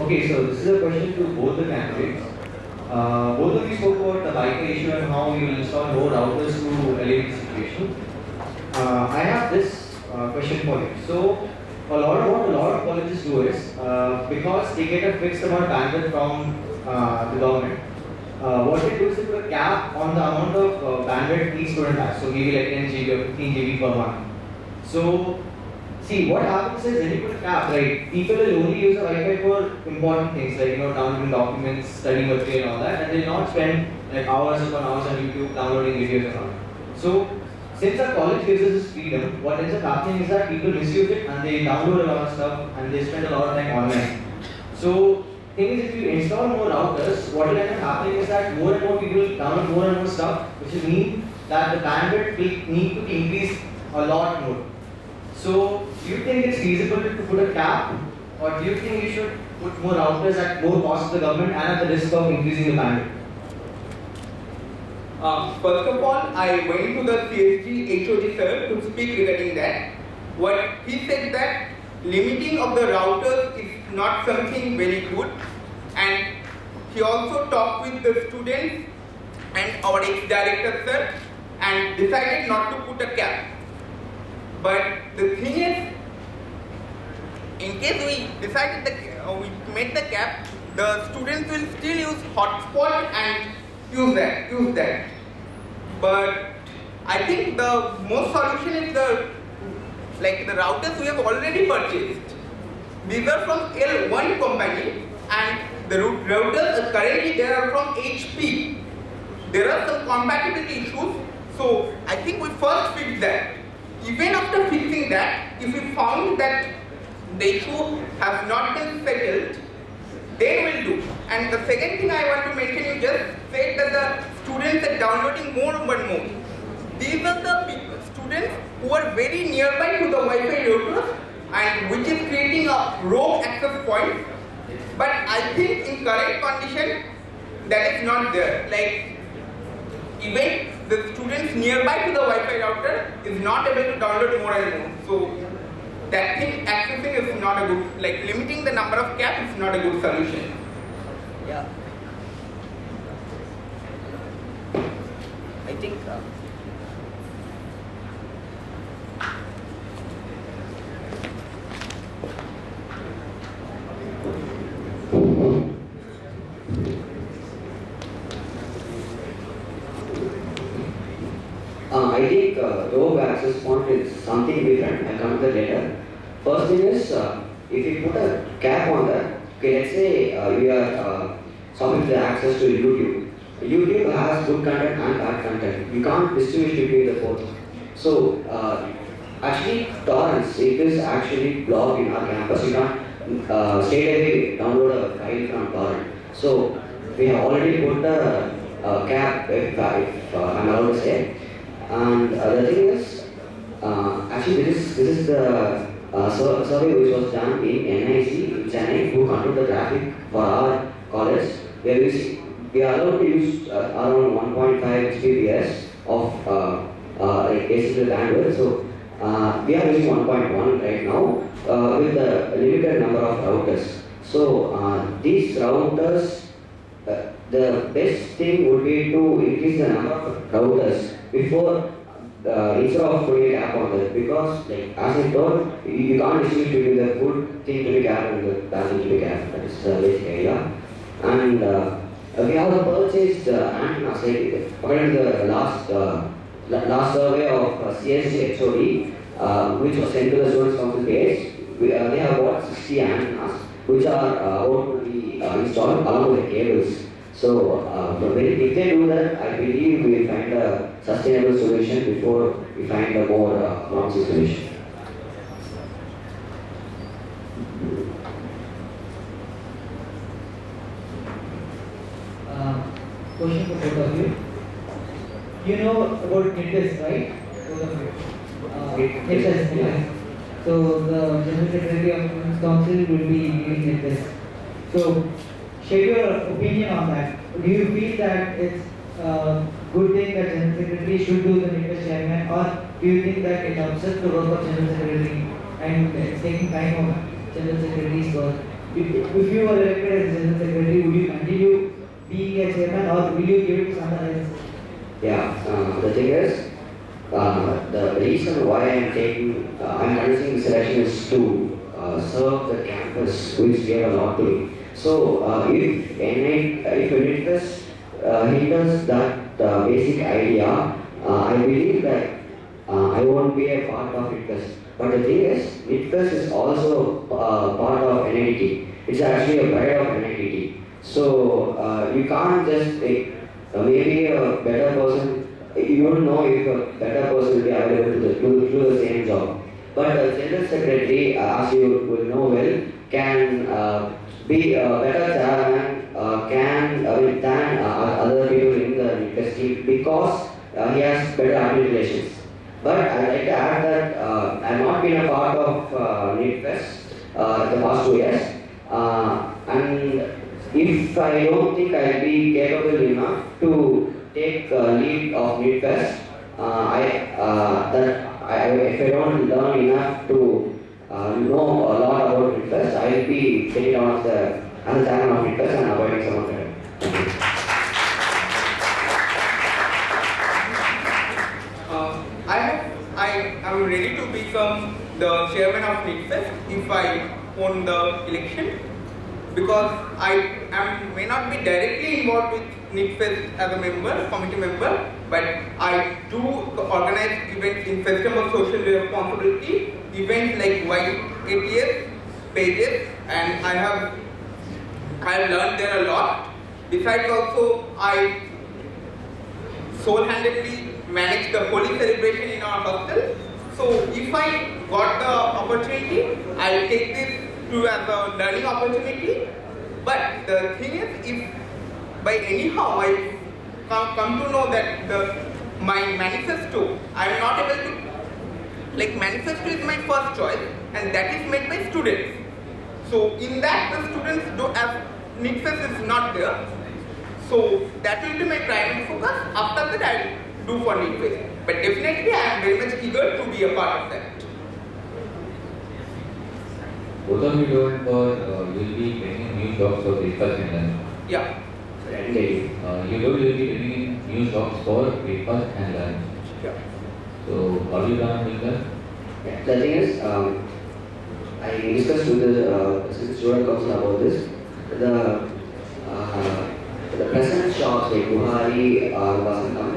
Okay, so this is a question to both the candidates. Both of you spoke about the Wi-Fi issue and how you will install more routers to alleviate the situation. I have this question for you. So, what a lot of colleges do is, because they get a fixed amount of bandwidth from the government, what they do is they put a cap on the amount of bandwidth each student has. So maybe like 10 GB or 15 GB per month. So, see, what happens is when you put a cap, right, people will only use the Wi-Fi for important things like, downloading documents, studying material and all that, and they will not spend like hours upon hours on YouTube downloading videos and all that. So, since our college gives us this freedom, what ends up happening is that people misuse it and they download a lot of stuff and they spend a lot of time online. So, thing is, if you install more routers, what will end up happening is that more and more people will download more and more stuff, which will mean that the bandwidth will need to increase a lot more. So, do you think it's feasible to put a cap, or do you think you should put more routers at more cost to the government and at the risk of increasing the bandwidth? First of all, I went to the CSG HOD sir to speak regarding that. What he said that limiting of the routers is not something very good, and he also talked with the students and our ex-director sir and decided not to put a cap. But the thing is, in case we decided that we made the cap, the students will still use hotspot and use that. But I think the most solution is the routers we have already purchased. These are from L1 company, and the routers currently they are from HP. There are some compatibility issues, so I think we first fix that. Even after fixing that, if we found that the issue has not been settled, then we'll do. And the second thing I want to mention, you just said that the students are downloading more and more. These are the students who are very nearby to the Wi-Fi routers, and which is creating a rogue access point. But I think in current condition, that is not there. Like, even the students nearby to the Wi-Fi router is not able to download more and more. So that thing, accessing is not a good, limiting the number of caps is not a good solution. Yeah. I think I think rogue access point is something different. I'll come to that later. First thing is, if you put a cap on that, okay, let's say we are stopping the access to YouTube. YouTube has good content and bad content. You can't distinguish between the both. So, actually, torrents, it is actually blocked in our campus. You can't straight away download a file from torrent. So, we have already put a cap, if I'm allowed to say. And the thing is, actually this is the survey which was done in NIC in Chennai, who control the traffic for our college. We are allowed to use around 1.5 Gbps of HTTP bandwidth. So we are using 1.1 right now with a limited number of routers. So these routers, the best thing would be to increase the number of routers before instead of putting a cap on that, because as I told, you can't distinguish between the good thing to be capped and the bad thing to be capped. That is the basic idea. And we have purchased antennas. According to the last survey of CSG HOD, which was sent to the students' council page, they have bought 60 antennas, which are about to be installed along with the cables. So, if they do that, I believe we will find a sustainable solution before we find a more promising solution. Question for both of you. You know about NITs, right? Both of you. NITs, yes. So, the General Secretary of Students' Council will be giving NITs. So, share your opinion on that. Do you feel that it's a good thing that General Secretary should do the NITS chairman, or do you think that it upsets the work of General Secretary and it's taking time of General Secretary's work if you were elected as general secretary, would you continue being a chairman or will you give it to someone else? Yeah, the thing is, the reason why I'm contesting this election is to serve the campus, which gave a lot to me. So, if NITFest hinders that basic idea, I believe that I won't be a part of NITFest. But the thing is, NITFest is also part of NIT. It's actually a pride of NIT. So, you can't just take maybe a better person. You don't know if a better person will be available to do the same job. But the general secretary, as you will know well, can be a better chairman than other people in the industry because he has better articulations. But I'd like to add that I've not been a part of NITFest the past 2 years. And if I don't think I'll be capable enough to take lead of NITFest, if I don't learn enough to know a lot about NITFest, I'll be taken out as the chairman of NITFest and avoiding some of that. I am ready to become the chairman of NITFest if I won the election, because may not be directly involved with NITFest as a member, committee member, but I do organize events in Festival of Social Responsibility, events like YATS, pages, and I have learned there a lot. Besides also, I sole-handedly manage the Holi celebration in our hostel. So if I got the opportunity, I'll take this as a learning opportunity. But the thing is, if by anyhow I come to know that my manifesto, I am not able to, manifesto is my first choice and that is made by students. So in that the students as NITFest is not there. So that will be my primary focus. After that I will do for NITFest. But definitely I am very much eager to be a part of that. Both of you don't will be bringing new jobs for breakfast and lunch. Yeah. You will be bringing new jobs for breakfast and lunch. Yeah. So how do you plan with that? Yeah. The thing is, I discussed with the student council about this. The present shops like Buhari or Vasantham,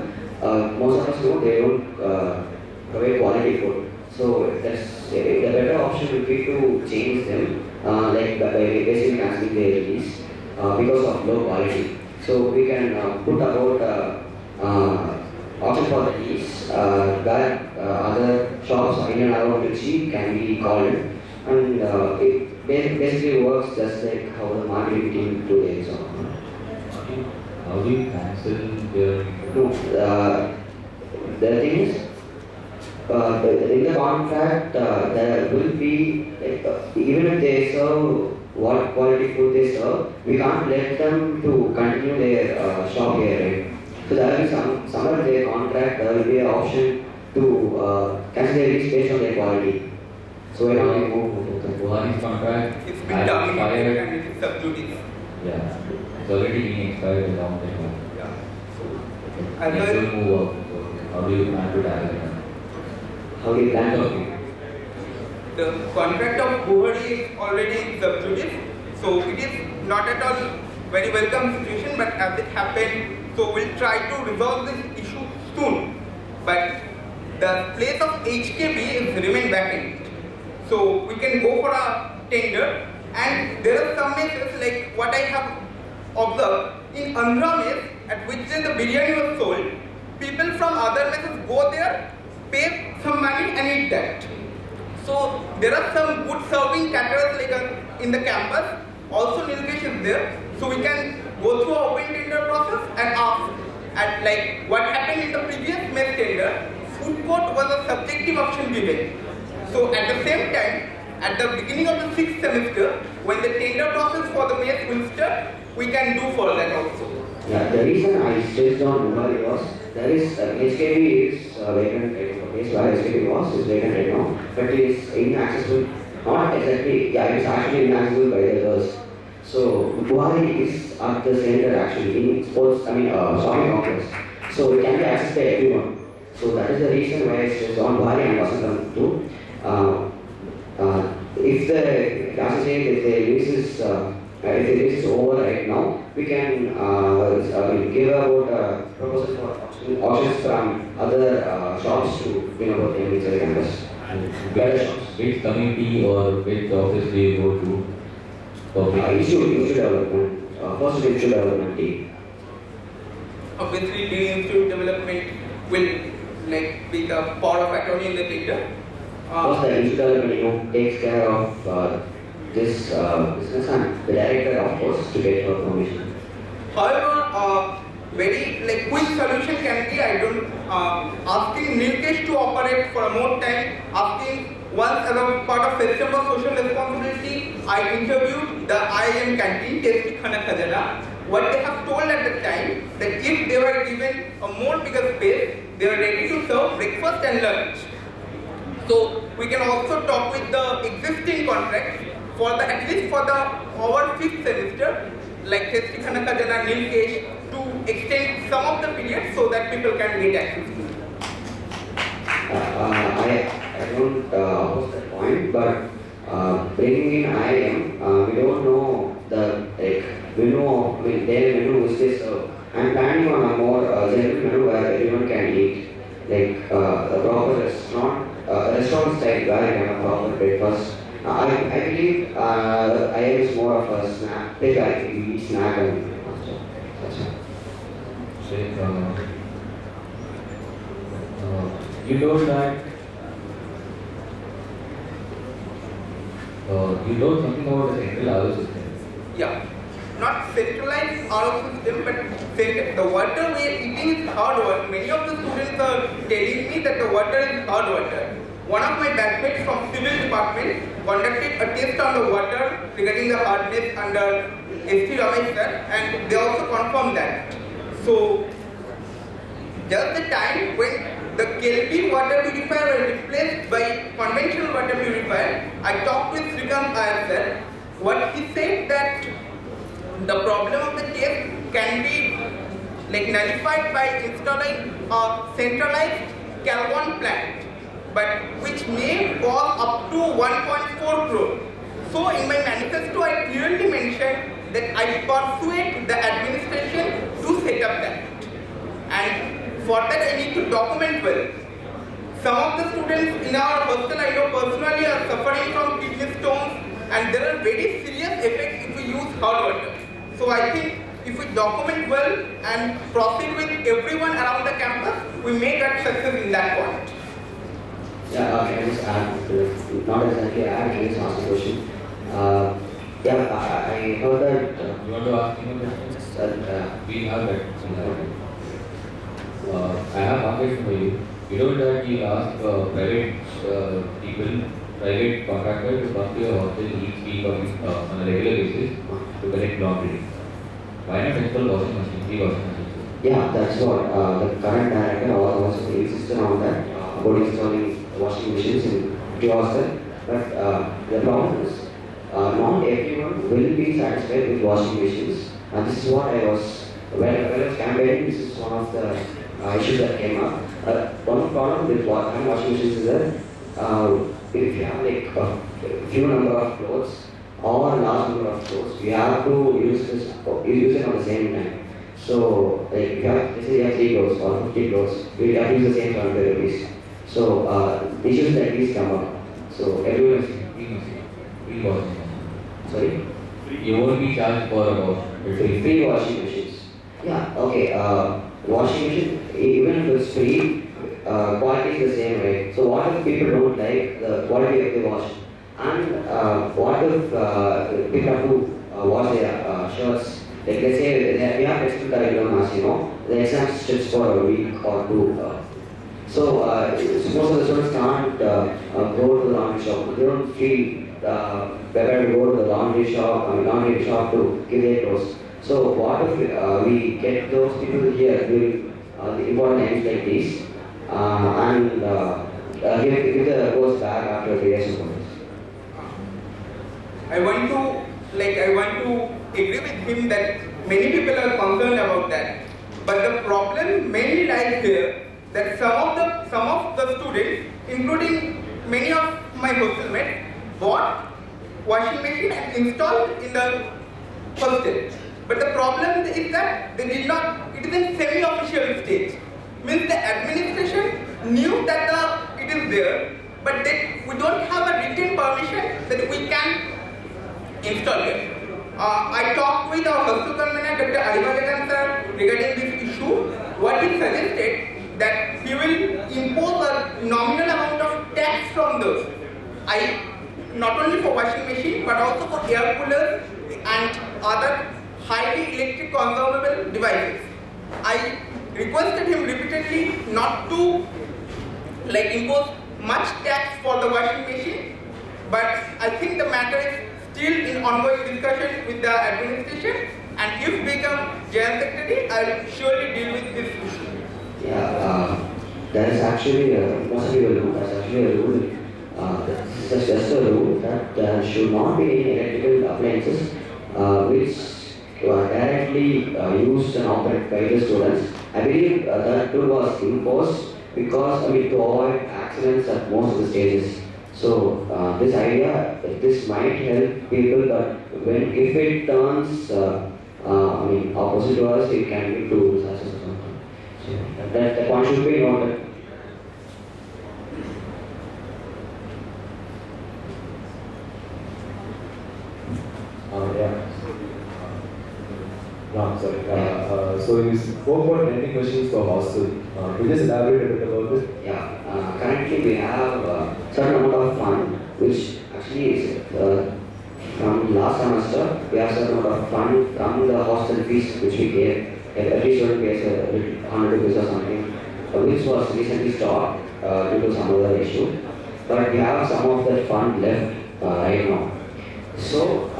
most of us know they don't provide quality food. So the better option would be to change them, by basically cancelling their release because of low quality. So we can put about option for the release where other shops in and around Trichy can be called, and it basically works just like how the marketing team do their job. How do you cancel their? No, the thing is, in the contract, there will be, even if they serve what quality food they serve, we can't let them to continue their shop here, right? So there will be somewhere in their contract, there will be an option to cancel their lease based on their quality. So we're not move. Buhari's contract It's been terminated and it is sub judice. Yeah, it's already been expired a long time ago. Yeah. Next will move up. So how do you plan to tackle that? How do you plan to? The contract of Buhari is already in sub judice, so it is not at all very welcome situation, but as it happened, so we'll try to resolve this issue soon. But the place of HKB is remain vacant. So we can go for a tender, and there are some messes like what I have observed in Andhra mess at which the biryani was sold. People from other messes go there, pay some money and eat that. So there are some good serving caterers in the campus. Also Nilkesh is there. So we can go through an open tender process and ask at what happened in the previous mess tender, food court was a subjective option given. So at the same time, at the beginning of the 6th semester, when the tender process for the mess will start, we can do for that also. Yeah, the reason I stressed on Mumbai was there is HKB is vacant right now. The place where HKB was is vacant right now, but it is inaccessible Not exactly, yeah, it's actually inaccessible by the girls. So Buhari is at the center actually in sports, shopping complex. So it can be accessed by everyone. So that is the reason why it is on Buhari and Vasantham too. If the associate, if the lease is over right now, we can give about proposals for options from other shops to bring about them into the campus. Which committee or which office do you go to? Issue development, first issue development team. Obviously, the institute development will be the power of attorney in the data. First, the issue development takes care of this business, and the director, of course, to get her permission. However, very quick solution can be asking Nilkesh to operate for more time. Asking once as a part of system of social responsibility, I interviewed the IIM canteen, Tasty Khana Khajana. What they have told at the time that if they were given a more bigger space, they were ready to serve breakfast and lunch. So we can also talk with the existing contract for the at least for the our 5th semester, like Tasty Khana Khajana, Nilkesh, to extend some of the periods so that people can get access to it. I don't oppose that point, but bringing in IIM, we don't know the their menu which they serve. I'm planning on a more general menu where everyone can eat, a proper restaurant style where you can have proper breakfast. I believe IIM is more of a snack place where you eat snack and that's it. Say, you told that you told something about the central RO system. Yeah, not centralized RO system, but the water we are eating is hard water. Many of the students are telling me that the water is hard water. One of my batchmates from civil department conducted a test on the water regarding the hardness under S.T. Ramesh sir, and they also confirmed that. So, just the time when the Kelvin water purifier was replaced by conventional water purifier, I talked with Srikant Iyer sir. What he said that the problem of the test can be nullified by installing a centralized Calgon plant, but which may cost up to 1.4 crore. So in my manifesto, I clearly mentioned that I persuade the administration to set up that. And for that I need to document well. Some of the students in our hostel I know personally are suffering from kidney stones, and there are very serious effects if we use hot water. So I think if we document well and proceed with everyone around the campus, we may get success in that point. Yeah, can I just add, not exactly add, can I just ask a question? I heard that. You want to ask me a question? We have that. I have one question for you. You told that you ask private contractor to come to your hostel each week on a regular basis to collect laundry. Why not install washing machine, free washing machine? Yeah, that's what the current director also insisted on that, about installing washing machines in the hostel. But the problem is, not everyone will be satisfied with washing machines. And this is what I was, when I was campaigning, this is one of the issues that came up. One problem with washing machines is that if you have a few number of clothes or a large number of clothes, you have to use it at the same time. So if you have, let's say you have 3 clothes or 50 clothes, you have to use the same 20 rupees. So issues like these come up. So everyone is Free washing machine. sorry. You won't be charged for Free washing machines. Yeah, okay. Washing machine, even if it's free, quality is the same, right? So what if people don't like the quality of the wash? And what if people have to wash their shirts? Like let's say we have extra curriculum as you know, the exam strips for a week or 2. So most of the students can't go to the laundry shop. They don't feel better to go to the laundry shop to give their clothes. So what if we get those people here during the important times like these and give the clothes back after 3 days of notice? I want to agree with him that many people are concerned about that. But the problem mainly lies here that some of the students, including many of my hostel mates, bought washing machine and installed in the hostel. But the problem is that they did not. It is in semi-official stage. Means the administration knew that it is there, but we don't have a written permission that we can install it. I talked with our hostel convener, Dr. Aribagan sir, regarding this issue. What he suggested that he will impose a nominal amount of tax from those. Not only for washing machine but also for air coolers and other highly electric consumable devices. I requested him repeatedly not to impose much tax for the washing machine, but I think the matter is still in ongoing discussion with the administration, and if become JITTAM secretary, I will surely deal with this issue. Yeah, there is actually most people know that's actually a rule. That's just a rule that there should not be any electrical appliances which are directly used and operated by the students. I believe that rule was imposed because to avoid accidents at most of the stages. So this idea, this might help people, but if it turns opposite to us, it can lead to disasters or something. So that point should be noted. So you spoke about lending machines for hostel. Could you just elaborate a bit about it? Yeah, currently we have a certain amount of fund, which actually is from last semester. We have certain amount of fund from the hostel fees which we gave. Every student pays 100 rupees or something, which was recently stopped due to some other issue. But we have some of that fund left right now. So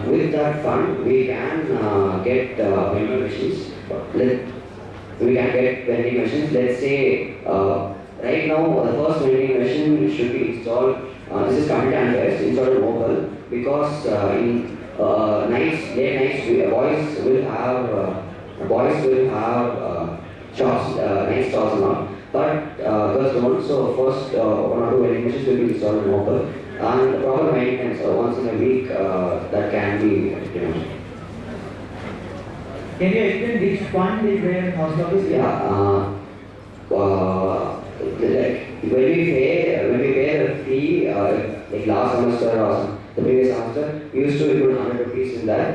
with that fund, we can get vending machines. We can get vending machines. Let's say right now the first vending machine should be installed. This is completely unfair. Installed in mobile because in late nights, boys will have shops, night stores and all. But girls don't. So first 1 or 2 vending machines will be installed in mobile. And proper maintenance once in a week that can be Can you explain which fund is there in house office? Yeah. When we pay the fee, like last semester or the previous semester, we used to include 100 rupees in that.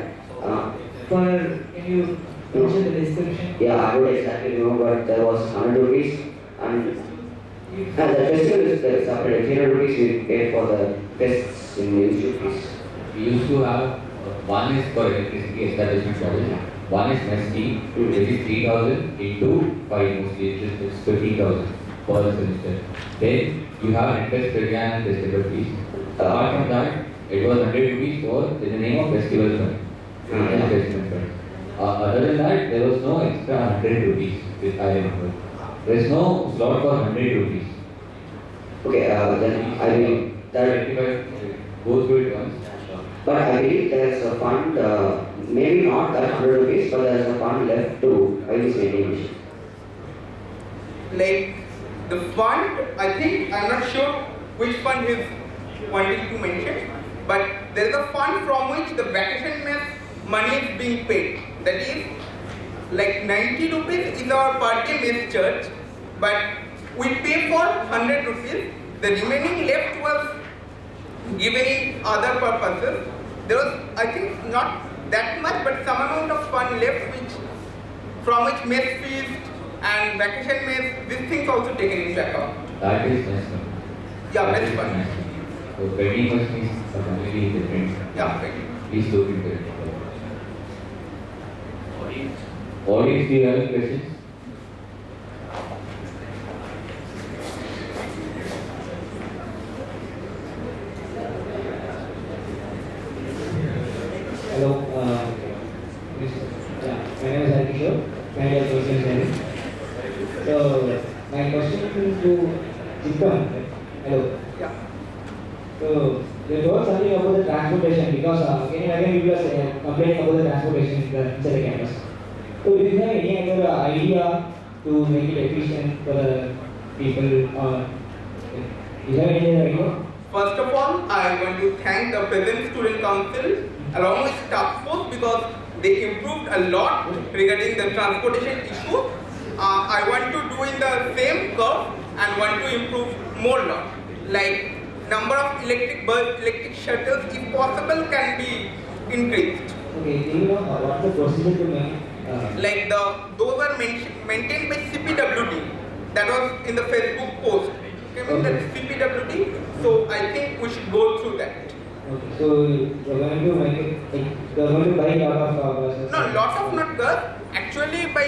Can you mention the description? Yeah, I don't exactly know, but there was 100 rupees and the festival is separate. 300 rupees we pay for the tests in the institute fees. We used to have one is for electricity establishment charges, one is mess fee, which is 3,000 into 5 mostly, it's 15,000 per semester. Then you have interest again and festival fees. Apart from that, it was 100 rupees for in the name of festival fund. Other than that, there was no extra 100 rupees, which I remember. There is no slot for 100 rupees. Okay, then I will Go through it once. But I believe there is a fund, maybe not that 100 rupees, but there is a fund left to buy this vending machine. Like the fund, I think I'm not sure which fund he's wanting to mention, but there is a fund from which the vacation mess money is being paid. That is like 90 rupees is our per day mess charge, but we pay for 100 rupees. The remaining left was given in other purposes. There was, I think, not that much, but some amount of fund left from which mess fees and vacation mess, these things also taken into account. That is mess. Yeah, mess fund. So vending machine is completely different. Yeah, right. Please look into it. Audience, do you have any questions? Hello, my name is Harkishore. My name is Joseph. So, my question is to JITTAM. Hello. Yeah. So you told something about the transportation because again and again people are complaining about the transportation inside the campus. So do you have any other idea to make it efficient for the people? Do you have any other idea? First of all, I want to thank the present student council along with TaskForce because they improved a lot regarding the transportation issue. I want to do in the same curve and want to improve more lot. Like number of electric shuttles, if possible, can be increased. Okay, do you know what's the procedure to make? Like those are maintained by CPWD. That was in the Facebook post. Came in the CPWD. So I think we should go through that. Okay, so you're going to make it. You're going to buy a lot of buses. No, lot of not girls. Actually, by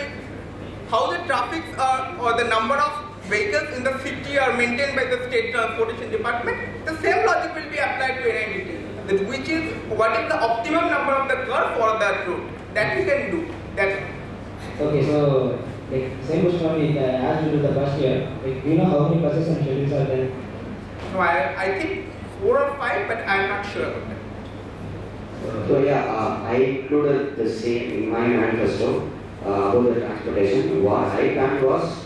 how the traffics are or the number of vehicles in the city are maintained by the state transportation department, the same logic will be applied to NIT, which is what is the optimum number of the curve for that route. That we can do. That's Okay, so like same question only as you do the first year. Like, do you know how many buses and schedules are there? no, I think 4 or 5, but I'm not sure about that. So yeah, I included the same in my manifesto about the transportation. What I planned was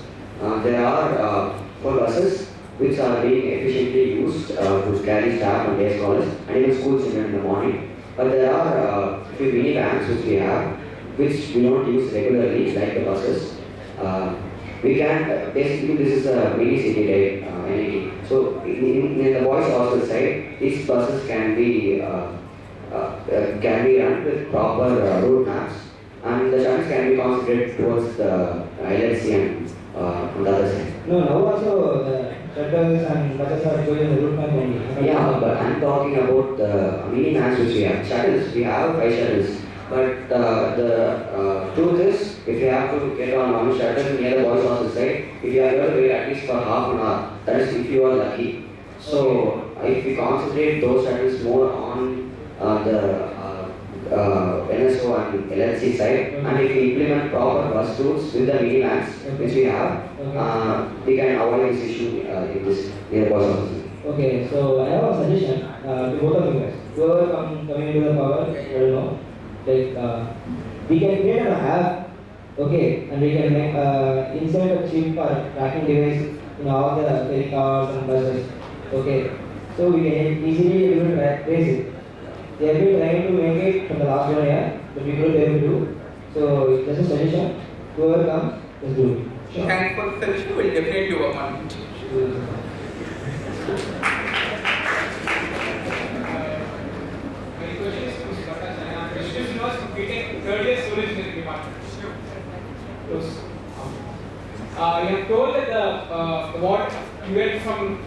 there are 4 buses which are being efficiently used to carry staff and day scholars and even school children in the morning. But there are a few mini vans which we have, which we don't use regularly, like the buses. We can basically this is a mini city type entity. So in the boys' hostel side, these buses can be run with proper route maps, and the shuttles can be concentrated towards the LLC and on the other side. No, now also the shuttles and buses are going the route map only. Yeah, but I'm talking about the mini vans which we have. Shuttles, we have 5 shuttles. But the truth is, if you have to get on one shuttle near the boys' hostel side, if you are going to wait at least for half an hour, that is if you are lucky. So if we concentrate those shuttles more on the NSO and LLC side, and if we implement proper bus routes with the mini vans which we have, we can avoid this issue in this near the boys' hostel. Okay, so I have a suggestion to both of you guys. Whoever coming into the power, I don't know. Like we can create an app, okay, and we can make insert a chip or tracking device in all the ferry cars and buses, okay. So we can easily able to trace it. They have been trying to make it from the last 1 year, but we couldn't able to do. So just a suggestion. Whoever comes, let's do it. Sure. Thanks for the suggestion. We'll definitely work on it. My question is to Mr. Bhattacharya. Question was completing third year storage in the department. You have told that the water you get from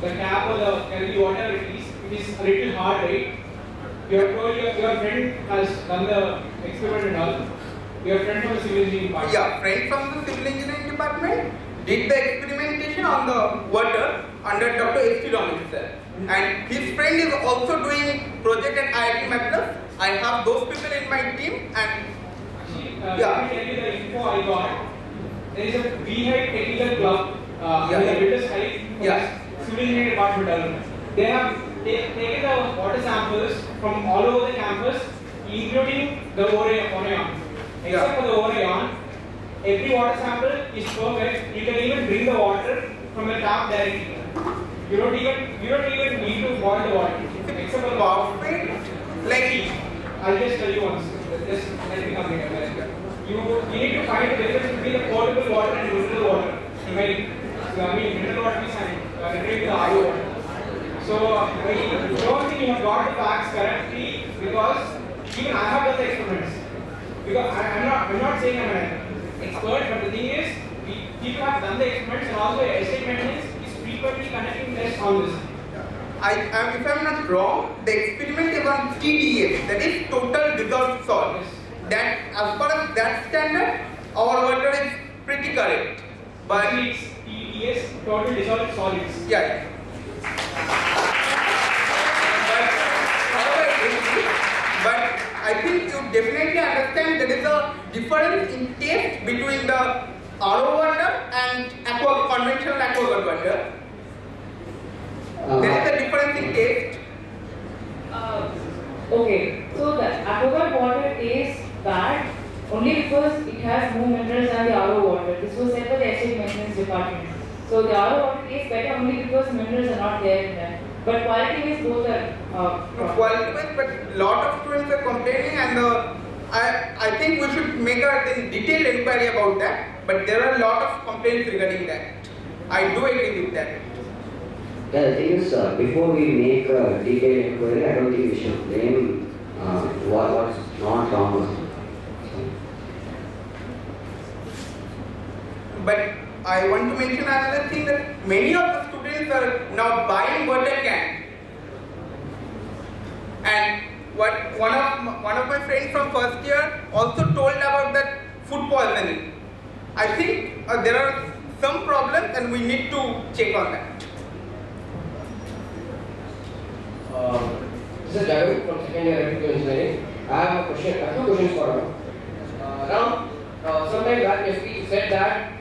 the tap or the healthy water it is a little hard, right? You have told your friend has done the experiment and all. Your friend from the civil engineering department. Yeah, friend from the civil engineering department did the experimentation on the water under Dr. S.T. Long itself. And his friend is also doing project at IIT Madras. I have those people in my team and Let me tell you the info I got. There is a BHATTACHARYA technical club in the British High civil engineering department development. They have taken the water samples from all over the campus, including the Orion. Except for the Orion, every water sample is perfect. You can even drink the water from the tap directly. You don't even need to boil the water. Except for the water. Like, I'll just tell you once. Just let me complete it. You need to find the difference between the potable water and mineral water. Mineral water is drink the RO water. So I don't think you have got the facts correctly because even I have done the experiments. Because I'm not saying I'm an expert, but the thing is, people have done the experiments and also estate maintenance is frequently conducting tests on this. if I'm not wrong, the experiment is on TDS, that is total dissolved salt. Yes. That as far as that standard, our water is pretty correct. But Actually, it's TDS, total dissolved solids. yeah. But I think you definitely understand there is a difference in taste between the RO water and conventional aquaguard water. There is a difference in it has more minerals than the RO water. This was said by the estate maintenance department. So the RO water tastes better only because minerals are not there in that. But quality-wise, both are. Quality-wise, but lot of students are complaining, and I think we should make a detailed inquiry about that. But there are a lot of complaints regarding that. I do agree with that. Yeah, the thing is, before we make a detailed inquiry, I don't think we should blame what's not wrong. But I want to mention another thing, that many of the students are now buying water can. And what one of my friends from first year also told about that food poisoning. I think there are some problems and we need to check on that. This is Jagan from second year electrical engineering. I have a question, two questions for you. Now, sometime back your speech said that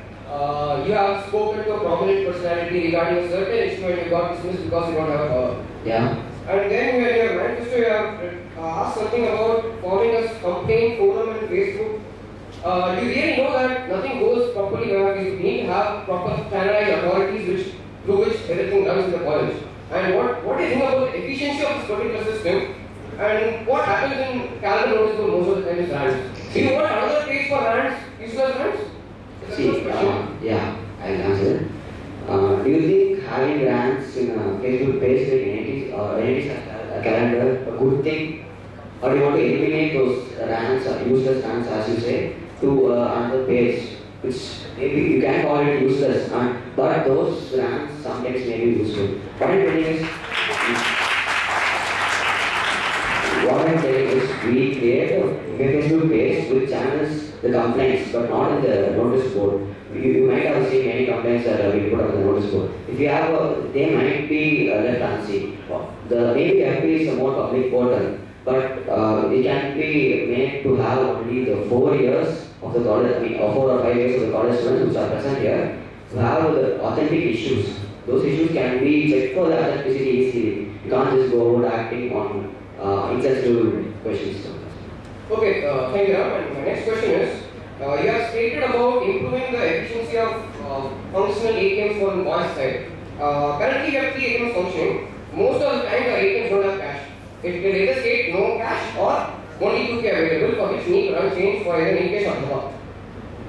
you have spoken to a prominent personality regarding a certain issue and you got dismissed because you don't have power. Yeah. And then in your manifesto you have asked something about forming a campaign forum and Facebook. Do you really know that nothing goes properly where you need to have proper standardized authorities through which everything runs in the college? And what do you think about the efficiency of this particular system? And what happens in calendar notice for most of the time is rants? Do you want another page for rants, useless rants? See, yeah, I'll answer it. Do you think having rants in a Facebook page like a calendar a good thing? Or do you want to eliminate those rants or useless rants, as you say, to another page, which maybe you can call it useless, but those rants sometimes may be useful. What I'm telling is we create a Facebook page which channels the complaints, but not in the notice board. You might have seen many complaints that are being put on the notice board. If you have they might be left unseen. Maybe FP is a more public portal, but it can be made to have only the 4 years of the college, or 4 or 5 years of the college students which are present here, to have the authentic issues. Those issues can be checked for the authenticity easily. You can't just go around acting on insensitive questions. Okay, thank you, Ram. And my next question is, you have stated about improving the efficiency of functional ATMs for the boys side. Currently, we have 3 ATMs functioning. Most of the time, the ATMs don't have cash. It will either state no cash or only 2K available, for which need to run change for either in case or not.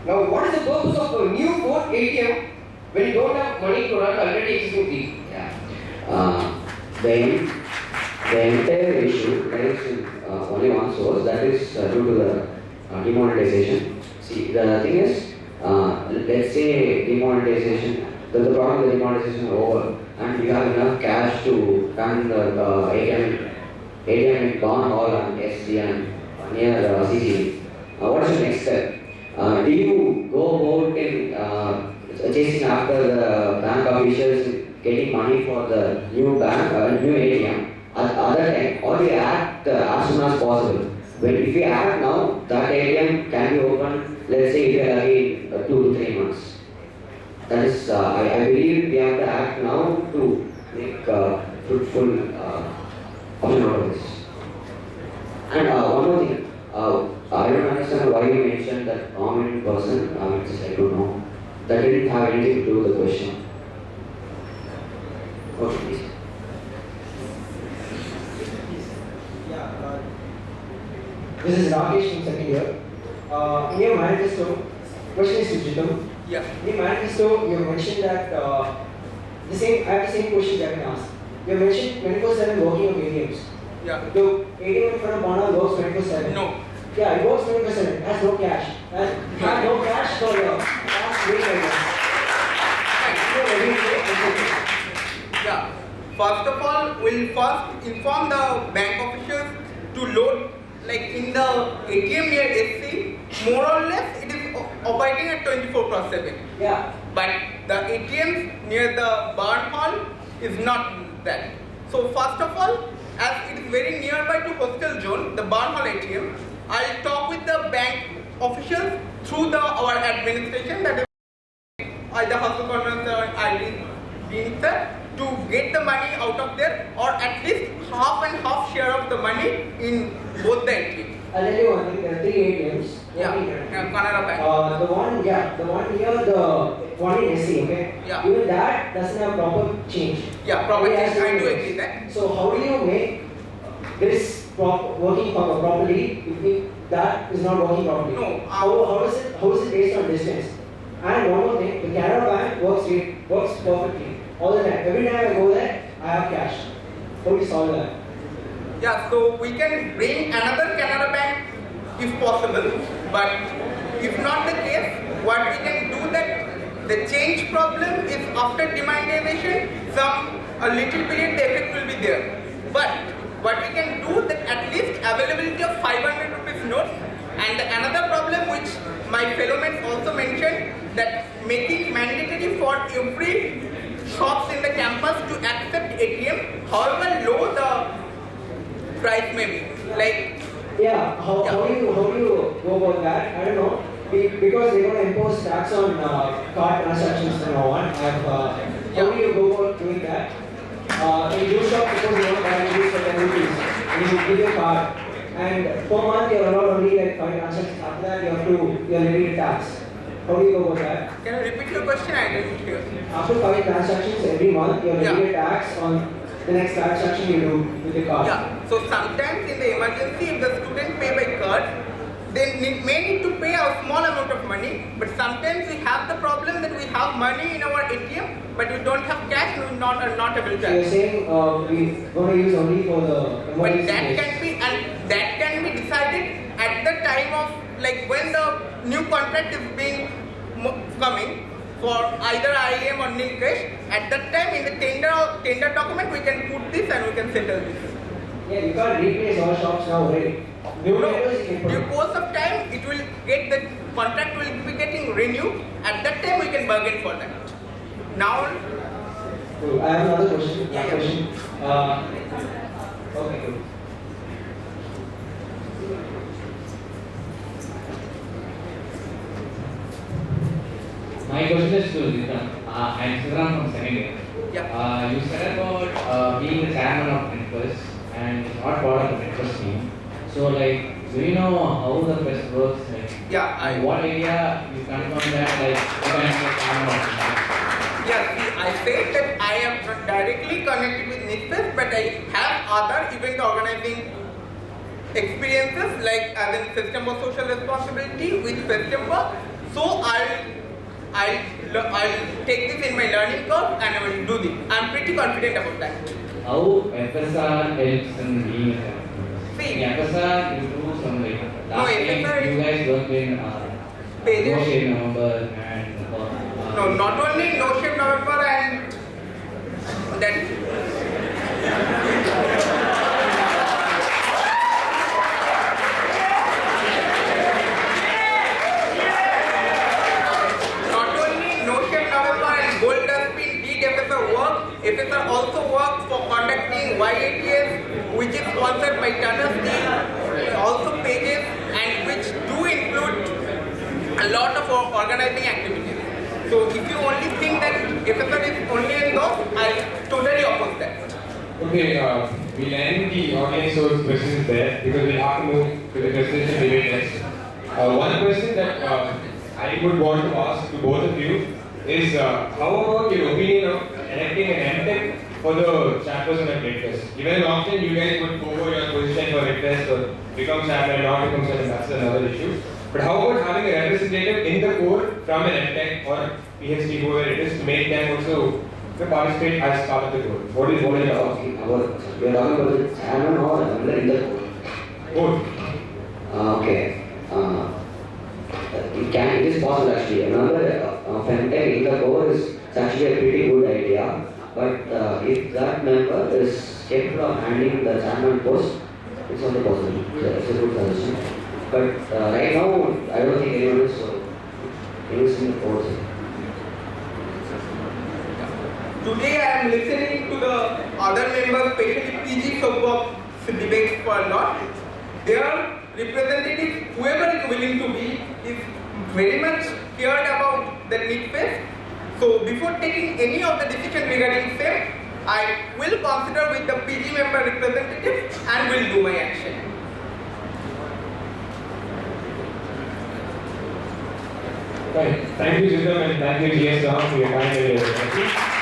Now, what is the purpose of a new 4th ATM when you don't have money to run already existing 3? Yeah. The entire issue lies in only one source, that is due to the demonetization. See, the thing is, let's say demonetization, the problem of the demonetization is over, and you have enough cash to run the ATM in Barn Hall and SC and near CC. What is the next step? Do you go about in chasing after the bank officials, getting money for the new bank, new ATM at the other time, or do you act as soon as possible? If you act now, that ATM can be opened, let's say, if you are lucky, 2 to 3 months. That is, I believe we have to act now to make fruitful option out of this. And one more thing, I don't understand why you mentioned that prominent person, I don't know. That didn't have anything to do with the question. Okay, please. This is Rakesh from second year. In your manifesto, question is to JITTAM. Yeah. In your manifesto, you mentioned that I have the same question that I asked. You mentioned 24/7 working of ATMs. Yeah. The ATM in front of Bana works 24/7. No. Yeah, it works 24/7. It has no cash. It has no cash for your cash rate like that. Yeah. First of all, we'll first inform the bank officials to load, like in the ATM near SC, more or less it is operating at 24/7. Yeah. But the ATMs near the Barn Hall is not that. So first of all, as it is very nearby to hostel zone, the Barn Hall ATM, I'll talk with the bank officials through our administration, that is either hostel conference or ID being there, to get the money out of there, or at least half and half share of the money in both the ATMs. I'll tell you one thing, there are 3 ATMs. Yeah, Canara Bank. The one here, the one in SC, okay? Yeah. Even that doesn't have proper change. Yeah, proper It change. has to I be do mixed. agree that. So how do you make this working properly if that is not working properly? No. How is it based on distance? And one more thing, the Canara Bank works perfectly all the time. Every time I go there, I have cash. How do you solve that? Yeah, so we can bring another Canara Bank if possible, but if not the case, what we can do that the change problem is after demonetization, a little period the effect will be there. But what we can do that at least availability of 500 rupees notes, and another problem which my fellow mates also mentioned, that making mandatory for every shops in the campus to accept ATM, however low the price may be. Like, yeah, how do you go about that? I don't know. Because they're going to impose tax on card transactions from now on. How do you go about doing that? In juice shop, suppose you want to buy juice for 10 rupees, and you give your card, and per month you're allowed only like 5 transactions. After that, you're ready to tax. How do you go about that? Can you repeat your question? I didn't hear. After 5 transactions every month, you're ready to tax on the next transaction you do with the card. Yeah. So sometimes in the emergency, if the student pay by card, they may need to pay a small amount of money. But sometimes we have the problem that we have money in our ATM, but we don't have cash and we are not able to. So you're saying we're going to use only for the emergency. But that can be decided at the time of, like, when the new contract is being coming for either IAM or NIT. At that time in the tender document we can put this and we can settle this. Yeah, you can't replace all shops now, right? New members you can put. Due course of time it will get, the contract will be getting renewed. At that time we can bargain for that. Now Cool. I have another question. Yeah. Okay, cool. My question is to JITTAM. I'm G.S.RAM from second year. Yeah. You said about being the chairman of NIT and not part of the NIT team. So, like, do you know how the fest works? Like, Yeah, in what area you confirm that, like, you can be the chairman of NIT? Yeah, see, I said that I am not directly connected with NIT, but I have other event organizing experiences, like as in system of social responsibility with September. So I'll take this in my learning curve and I will do this. I'm pretty confident about that. How FSR helps in being a chairman? See, In FSR, you do some, like, last time FSR you guys worked in Pages. No Shade November and no, not only No Shave November and that. FSR also works for conducting YATS, which is sponsored by Tata Steel, also Pages, and which do include a lot of organizing activities. So if you only think that FSR is only in those, I totally oppose that. Okay, we'll end the audience source questions there because we'll have to move to the presentation debate next. One question that I would want to ask to both of you is how about your opinion of electing an MTech for the chairperson at NIT? Given often you guys would forgo your position for NIT or become chairman, not become chairman, that's another issue. But how about having a representative in the core from an MTech or PhD, whoever it is, to make them also participate as part of the core? What is You're talking about the chairman or member in the core? Both. Okay. It is possible actually. Another FemTech in the core is actually a pretty good idea. But if that member is capable of handling the chairman post, it's also possible. It's a good suggestion. But right now, I don't think anyone is in the core. Today I am listening to the other members, especially PG Soapbox debates for a lot. Their representatives, whoever is willing to be, is very much cared about the NIT fest. So before taking any of the decision regarding same, I will consider with the PG member representative and will do my action. Right. Thank you, JITTAM, and thank you, G.S.RAM, for your time and your energy.